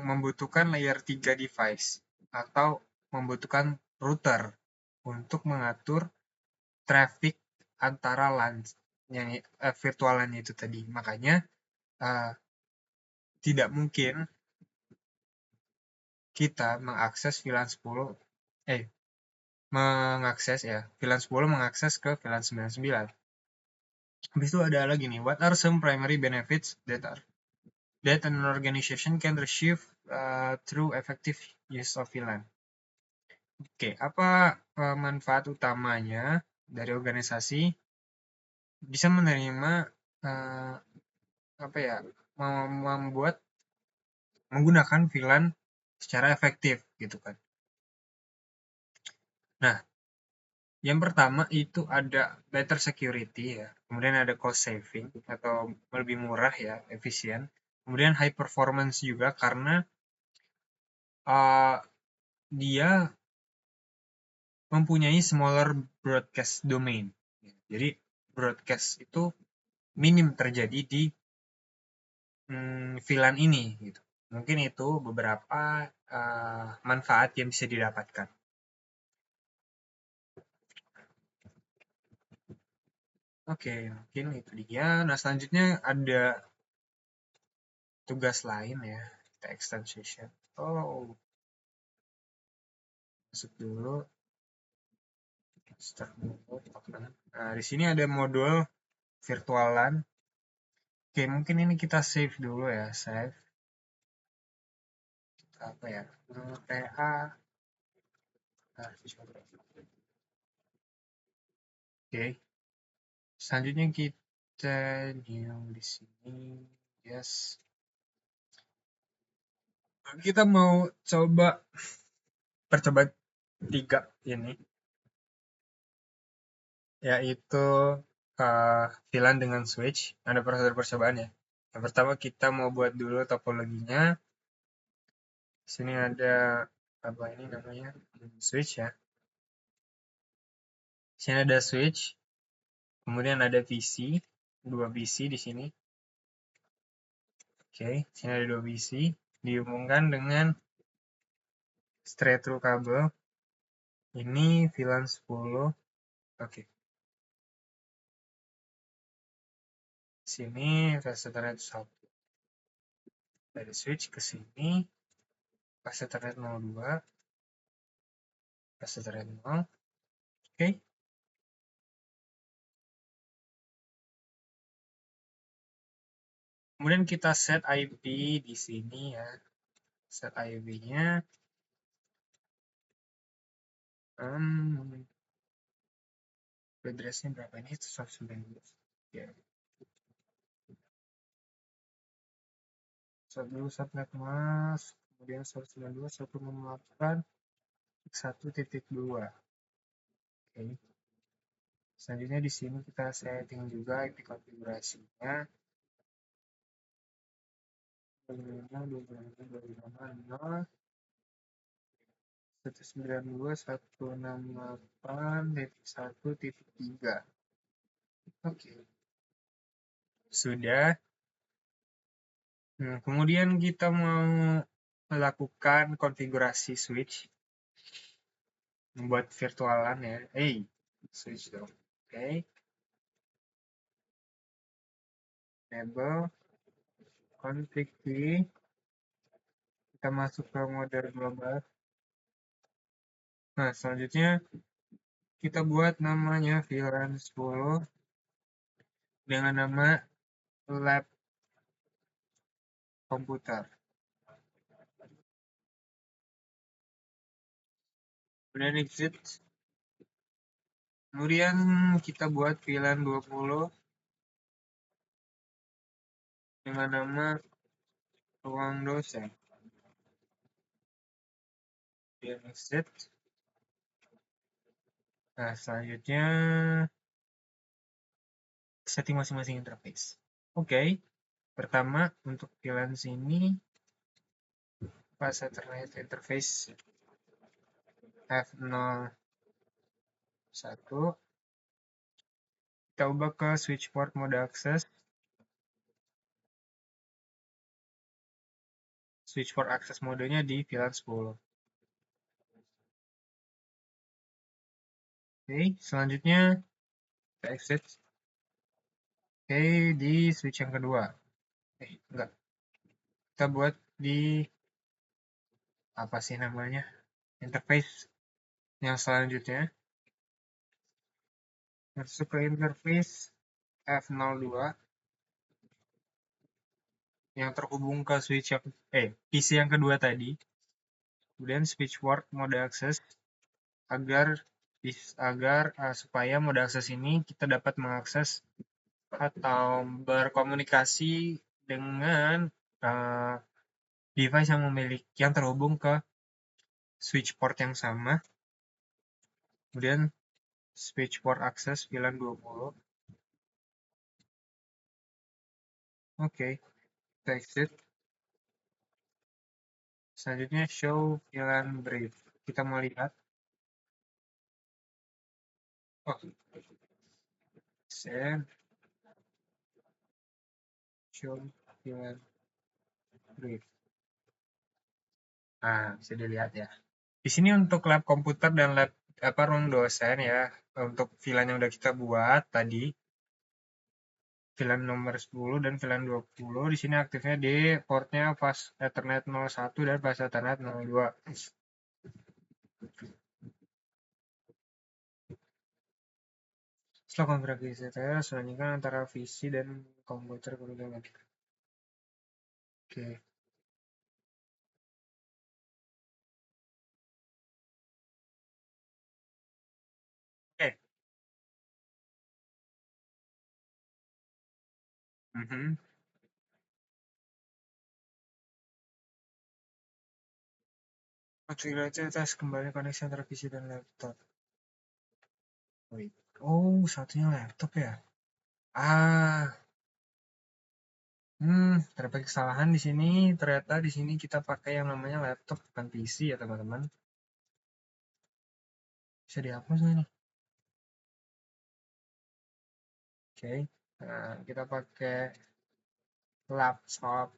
membutuhkan layer 3 device atau membutuhkan router untuk mengatur traffic antara LAN yang virtual LAN itu tadi. Makanya tidak mungkin kita mengakses VLAN 10 mengakses ke VLAN 99. Habis itu ada lagi nih, what are some primary benefits that an organization can achieve through effective use of VLAN? Oke, apa manfaat utamanya dari organisasi bisa menerima membuat menggunakan VLAN secara efektif gitu kan. Nah, yang pertama itu ada better security ya, kemudian ada cost saving atau lebih murah ya, efisien. Kemudian high performance juga karena dia mempunyai smaller broadcast domain. Jadi broadcast itu minim terjadi di VLAN ini gitu. Mungkin itu beberapa manfaat yang bisa didapatkan. Oke, mungkin itu dia. Nah, selanjutnya ada tugas lain ya. Kita extend session. Masuk dulu. Start dulu. Nah, di sini ada modul virtualan. Oke, mungkin ini kita save dulu ya. Save. Apa ya? PA. Oke. Selanjutnya kita new di sini. Yes. Kita mau coba percobaan 3 ini, yaitu VLAN dengan switch. Ada prosedur percobaan ya. Yang pertama kita mau buat dulu topologinya. Di sini ada apa ini namanya, switch ya. Di sini ada switch, kemudian ada VC, 2 VC di sini. Oke, di sini ada 2 VC dihubungkan dengan straight through kabel. Ini VLAN 10. Oke. Sini fast Ethernet 1. Dari switch ke sini fast Ethernet 02, fast Ethernet 0. Oke. Kemudian kita set IP di sini ya. Set IP-nya address-nya berapa ini? 192. Ya. 121 mas, kemudian 192, 168, 1.2. Oke. Selanjutnya di sini kita setting juga IP konfigurasinya. 192.168.1.3. Oke. Sudah. Kemudian kita mau melakukan konfigurasi switch. Membuat virtualan ya. Switch dong. Oke. Enable config key. Kita masuk ke mode global. Nah, selanjutnya kita buat namanya VLAN 10 dengan nama lab komputer. Kemudian exit. Kemudian kita buat VLAN 20 dengan nama ruang dosen. Kemudian exit. Nah, selanjutnya setting masing-masing interface. Oke. Pertama, untuk VLAN sini pas Ethernet interface F01. Kita ubah ke switch port mode access. Switch port access modenya di VLAN 10. Oke, selanjutnya kita exit. Oke, di switch yang kedua. Enggak. Kita buat di apa sih namanya? Interface yang selanjutnya. Masuk ke interface F02 yang terhubung ke switch yang PC yang kedua tadi. Kemudian switch port mode access agar supaya mode akses ini kita dapat mengakses atau berkomunikasi dengan device yang terhubung ke switch port yang sama. Kemudian switch port access VLAN 20. Oke, kita exit. Selanjutnya show VLAN brief. Kita mau lihat. Oh, send show VLAN brief. Nah, bisa dilihat ya. Di sini untuk lab komputer dan lab ruang dosen ya. Untuk VLAN yang udah kita buat tadi, VLAN nomor 10 dan VLAN 20. Di sini aktifnya di portnya fast Ethernet 01 dan fast Ethernet 02. Setelah konfigurasi saya bandingkan antara PC dan komputer kemudian. Oke. Oke. Konfigurasi tes kembali koneksi antara PC dan laptop. Oh, satunya laptop ya. Terdapat kesalahan di sini. Ternyata di sini kita pakai yang namanya laptop bukan PC ya teman-teman. Bisa dihapus nggak nih? Oke. Nah, kita pakai laptop.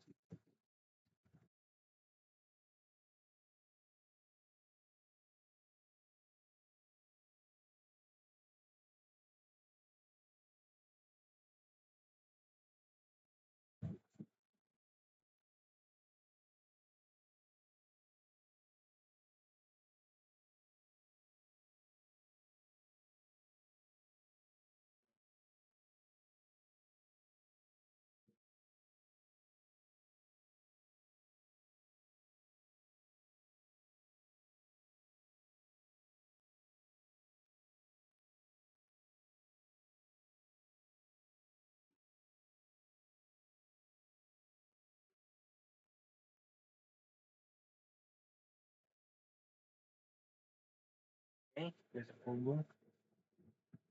Oke, sudah terhubung.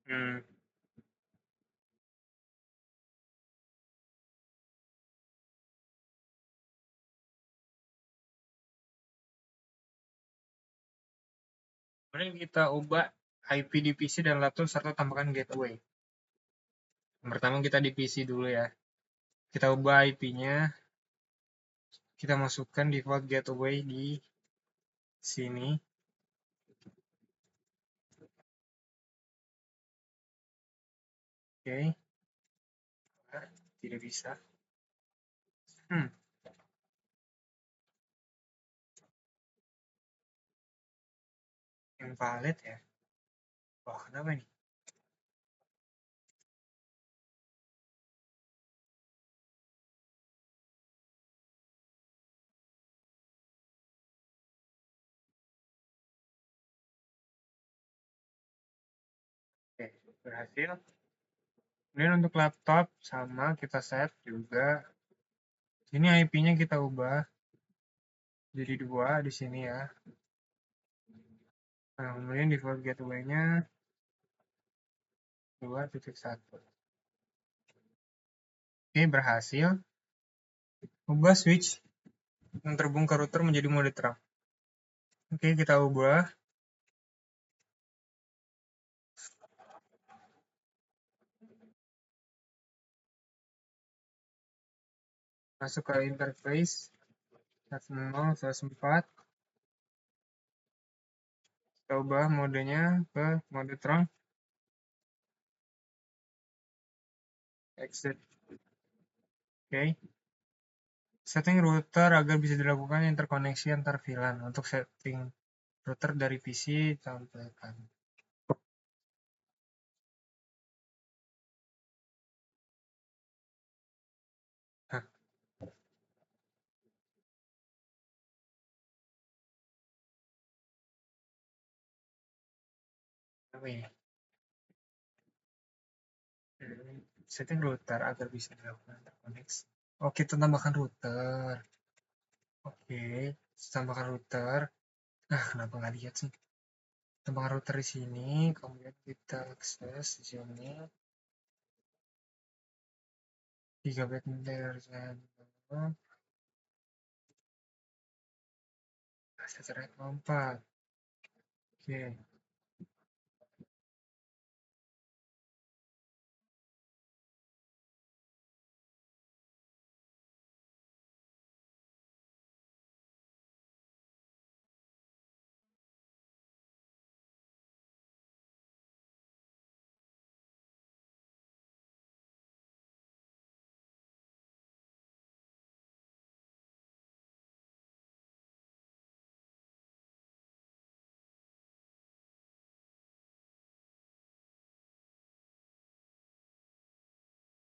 Kemudian kita ubah IP di PC dan laptop serta tambahkan gateway. Yang pertama kita di PC dulu ya. Kita ubah IP-nya. Kita masukkan default gateway di sini. Oke. Tidak bisa. Invalid ya. Wah, kenapa nih? Oke, berhasil. Kemudian untuk laptop sama kita set juga. Ini IP-nya kita ubah jadi 2 di sini ya. Nah, kemudian default gateway-nya 2.1. Oke, berhasil. Ubah switch yang terhubung ke router menjadi mode terang. Oke, kita ubah. Masuk ke interface F0/4, kita ubah modenya ke mode terang, exit. Oke. Setting router agar bisa dilakukan interkoneksi antar VLAN. Untuk setting router dari PC, tampilkan. Hah, apa ini? Setting router agar bisa dilakukan interkoneksi. Oh, kita tambahkan router. Oke, tambahkan router. Nah, kenapa nggak lihat sih? Tambahkan router di sini, kemudian kita akses di sini. Gigabit internet. Secara 4. Oke.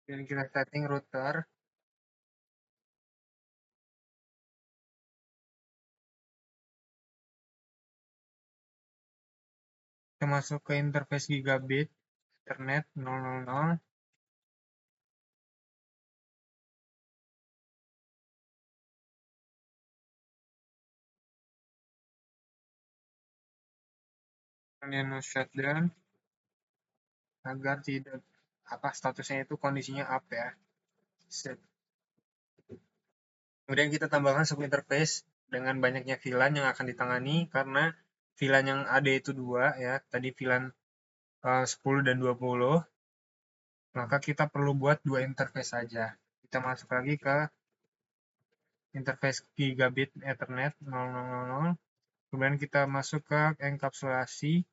Dan kita setting router. Kita masuk ke interface gigabit Ethernet 000. Kemudian shutdown agar tidak statusnya itu kondisinya up ya. Set. Kemudian kita tambahkan subinterface dengan banyaknya VLAN yang akan ditangani karena VLAN yang ada itu dua ya. Tadi VLAN 10 dan 20. Maka kita perlu buat dua interface saja. Kita masuk lagi ke interface gigabit Ethernet 000. Kemudian kita masuk ke enkapsulasi.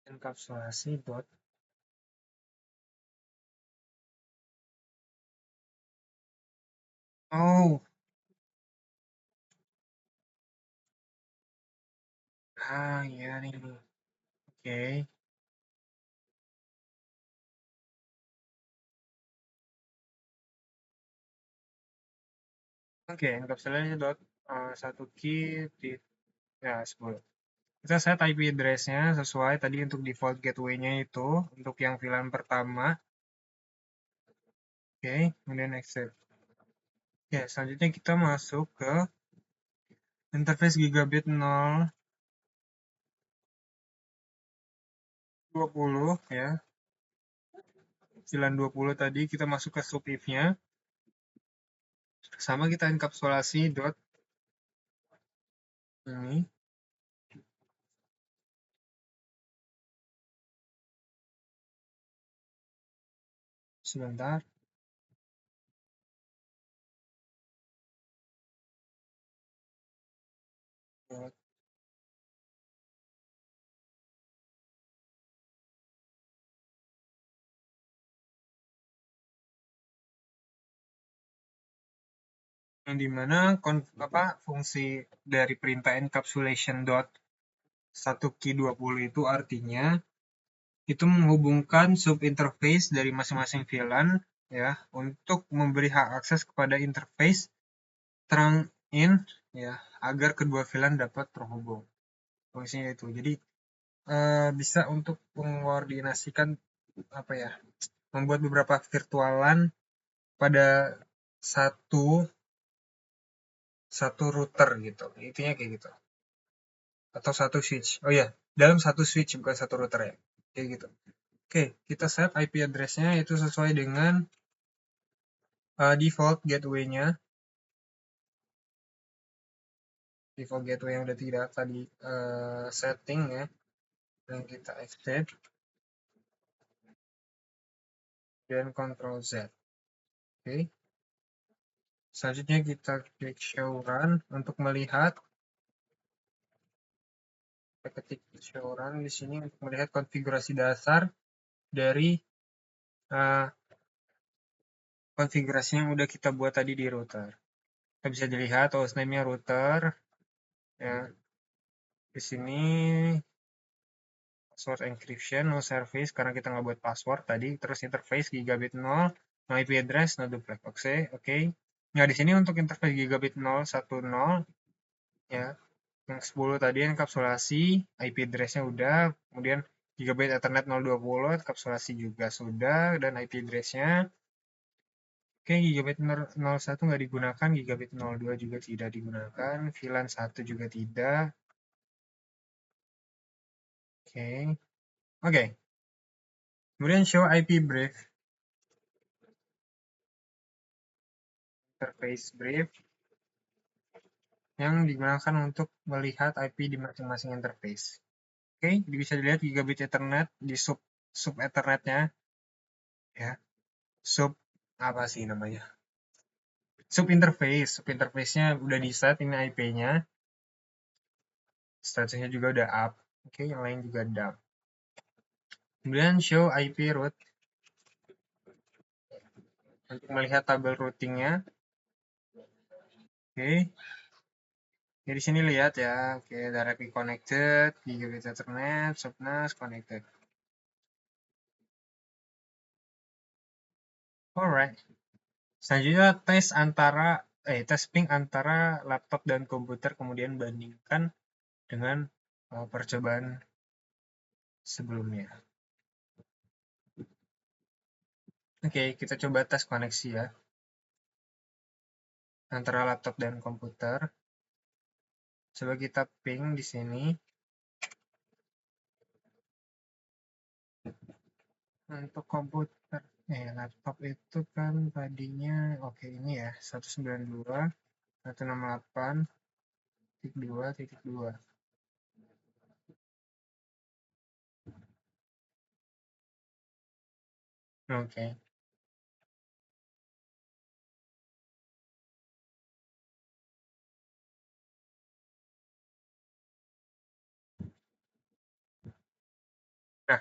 Enkapsulasi dot. Oh, iya nih. Oke. Oke, enkapsulasi dot 1 key ya 10. Kita set IP address-nya sesuai tadi untuk default gateway-nya itu untuk yang VLAN pertama. Oke, kemudian accept. Ya, selanjutnya kita masuk ke interface gigabit 020 ya. VLAN 20 tadi kita masuk ke sub if-nya. Sama kita enkapsulasi dot ini. Sebentar. Dot. Yang dimana fungsi dari perintah encapsulation dot 1 key 20 itu artinya itu menghubungkan sub interface dari masing-masing VLAN ya untuk memberi hak akses kepada interface terang in ya agar kedua VLAN dapat terhubung. Fungsinya itu. Jadi bisa untuk mengkoordinasikan apa ya? Membuat beberapa virtualan pada satu satu router gitu. Intinya kayak gitu. Atau satu switch. Oh ya, dalam satu switch bukan satu router ya. Kayak gitu. Oke, kita set IP address-nya itu sesuai dengan default gateway-nya. Default gateway yang udah tidak tadi setting ya. Dan kita extend dan Ctrl Z. Oke. Selanjutnya kita klik show run untuk melihat kita ketik show run di sini untuk melihat konfigurasi dasar dari uh, konfigurasi yang udah kita buat tadi di router. Kita bisa dilihat hostname-nya router ya. Di sini password encryption no service karena kita nggak buat password tadi, terus interface gigabit 0, no IP address no duplex. Oke. Nah, di sini untuk interface gigabit 010 ya. Yang 10 tadi enkapsulasi, IP address-nya udah, kemudian gigabit Ethernet 020 enkapsulasi juga sudah, dan IP address-nya oke, gigabit 01 nggak digunakan, gigabit 02 juga tidak digunakan, VLAN 1 juga tidak. Oke. Kemudian show IP brief, interface brief, yang digunakan untuk melihat IP di masing-masing interface. Oke, bisa dilihat gigabit Ethernet di sub Ethernet-nya ya. Sub apa sih namanya? Sub interface-nya udah di set, ini IP-nya. Statusnya juga udah up. Oke, yang lain juga down. Kemudian show IP route untuk melihat tabel routingnya. Oke. Ya, di sini lihat ya. Oke, directly connected, gigabit Ethernet, subNAS connected. Alright. Selanjutnya tes ping antara laptop dan komputer, kemudian bandingkan dengan percobaan sebelumnya. Oke, kita coba tes koneksi ya antara laptop dan komputer. Coba kita ping di sini. Untuk komputer, laptop itu kan tadinya oke ini ya 192.168.2.2. Oke. Nah,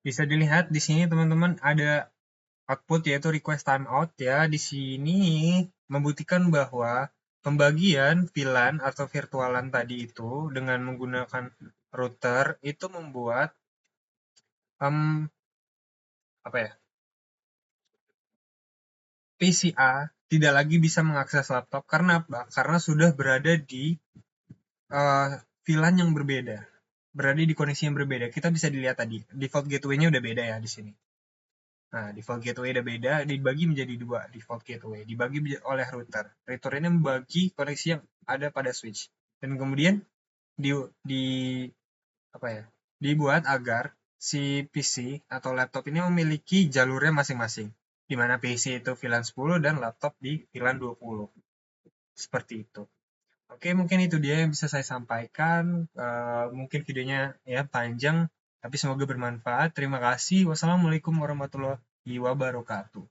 bisa dilihat di sini teman-teman ada output yaitu request timeout ya. Di sini membuktikan bahwa pembagian VLAN atau virtualan tadi itu dengan menggunakan router itu membuat apa ya? PCA tidak lagi bisa mengakses laptop karena apa? Karena sudah berada di VLAN yang berbeda, berada di koneksi yang berbeda. Kita bisa dilihat tadi, default gateway-nya udah beda ya di sini. Nah, default gateway udah beda, dibagi menjadi dua default gateway, dibagi oleh router. Router ini membagi koneksi yang ada pada switch. Dan kemudian di apa ya? Dibuat agar si PC atau laptop ini memiliki jalurnya masing-masing. Di mana PC itu VLAN 10 dan laptop di VLAN 20. Seperti itu. Oke, mungkin itu dia yang bisa saya sampaikan. Mungkin videonya ya panjang, tapi semoga bermanfaat. Terima kasih. Wassalamualaikum warahmatullahi wabarakatuh.